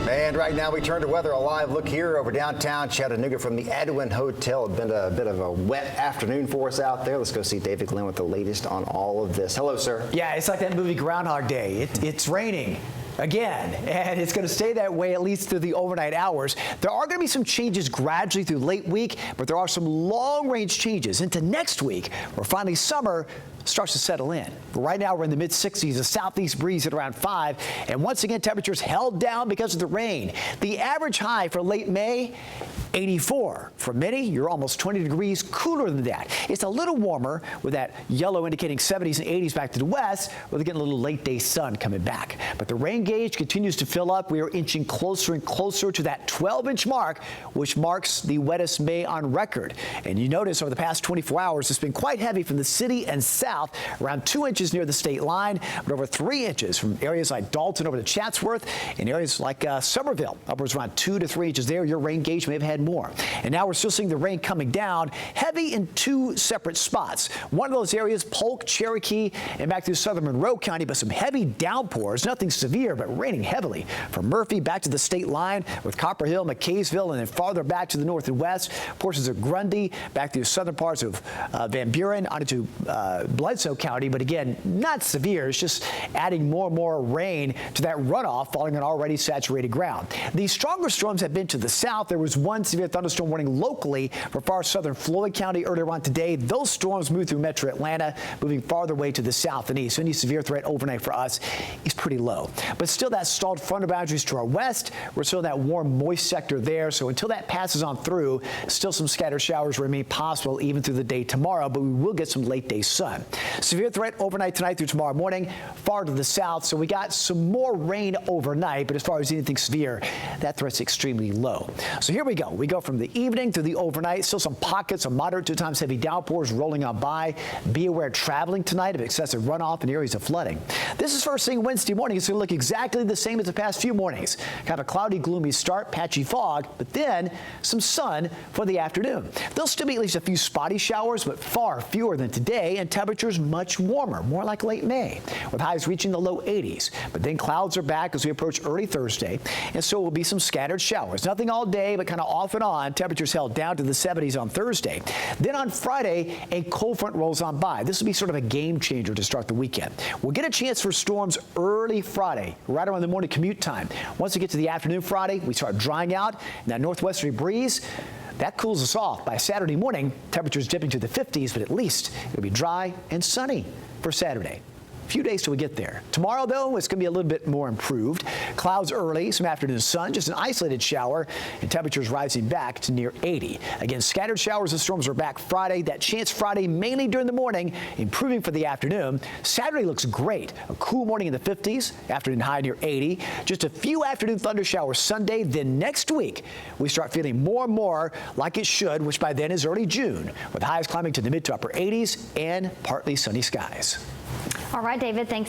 And right now we turn to weather. A live look here over downtown Chattanooga from the Edwin Hotel. It's been a bit of a wet afternoon for us out there. Let's go see David Glenn with the latest on all of this. Hello, sir. Yeah, it's like that movie Groundhog Day. It's raining again, and it's going to stay that way at least through the overnight hours. There are going to be some changes gradually through late week, but there are some long-range changes into next week where finally summer starts to settle in. But right now we're in the mid-60s, a southeast breeze at around 5, and once again temperatures held down because of the rain. The average high for late May, 84. For many, you're almost 20 degrees cooler than that. It's a little warmer with that yellow indicating 70s and 80s back to the west. We're getting a little late day sun coming back. But the rain gauge continues to fill up. We are inching closer and closer to that 12-inch mark, which marks the wettest May on record. And you notice over the past 24 hours, it's been quite heavy from the city and south, around 2 inches near the state line, but over 3 inches from areas like Dalton over to Chatsworth and areas like Somerville, upwards around 2 to 3 inches there. Your rain gauge may have had more. And now we're still seeing the rain coming down heavy in 2 separate spots. One of those areas, Polk, Cherokee, and back through southern Monroe County, but some heavy downpours, nothing severe, but raining heavily from Murphy back to the state line with Copper Hill, McKaysville, and then farther back to the north and west, portions of Grundy, back through southern parts of Van Buren, onto Bledsoe County, but again, not severe. It's just adding more and more rain to that runoff falling on already saturated ground. The stronger storms have been to the south. There was one severe thunderstorm warning locally for far southern Floyd County earlier on today. Those storms moved through metro Atlanta, moving farther away to the south and east. So any severe threat overnight for us is pretty low. But still that stalled frontal boundaries to our west. We're still in that warm, moist sector there. So until that passes on through, still some scattered showers remain possible even through the day tomorrow, but we will get some late day sun. Severe threat overnight tonight through tomorrow morning, far to the south. So we got some more rain overnight, but as far as anything severe, that threat's extremely low. So here we go. We go from the evening to the overnight. Still some pockets of moderate to times heavy downpours rolling on by. Be aware traveling tonight of excessive runoff and areas of flooding. This is first thing Wednesday morning. It's going to look exactly the same as the past few mornings. Kind of a cloudy, gloomy start, patchy fog, but then some sun for the afternoon. There'll still be at least a few spotty showers, but far fewer than today, and temperatures much warmer, more like late May, with highs reaching the low 80s. But then clouds are back as we approach early Thursday, and so will be some scattered showers. Nothing all day, but kind of off and on. Temperatures held down to the 70s on Thursday. Then on Friday, a cold front rolls on by. This will be sort of a game changer to start the weekend. We'll get a chance for storms early Friday, right around the morning commute time. Once we get to the afternoon Friday, we start drying out, and that northwesterly breeze, that cools us off. By Saturday morning, temperatures dipping to the 50s, but at least it'll be dry and sunny for Saturday. A few days till we get there. Tomorrow, though, it's going to be a little bit more improved. Clouds early, some afternoon sun, just an isolated shower, and temperatures rising back to near 80. Again, scattered showers and storms are back Friday. That chance Friday mainly during the morning, improving for the afternoon. Saturday looks great. A cool morning in the 50s, afternoon high near 80. Just a few afternoon thunder showers Sunday. Then next week, we start feeling more and more like it should, which by then is early June, with highs climbing to the mid to upper 80s and partly sunny skies. All right, David, thanks.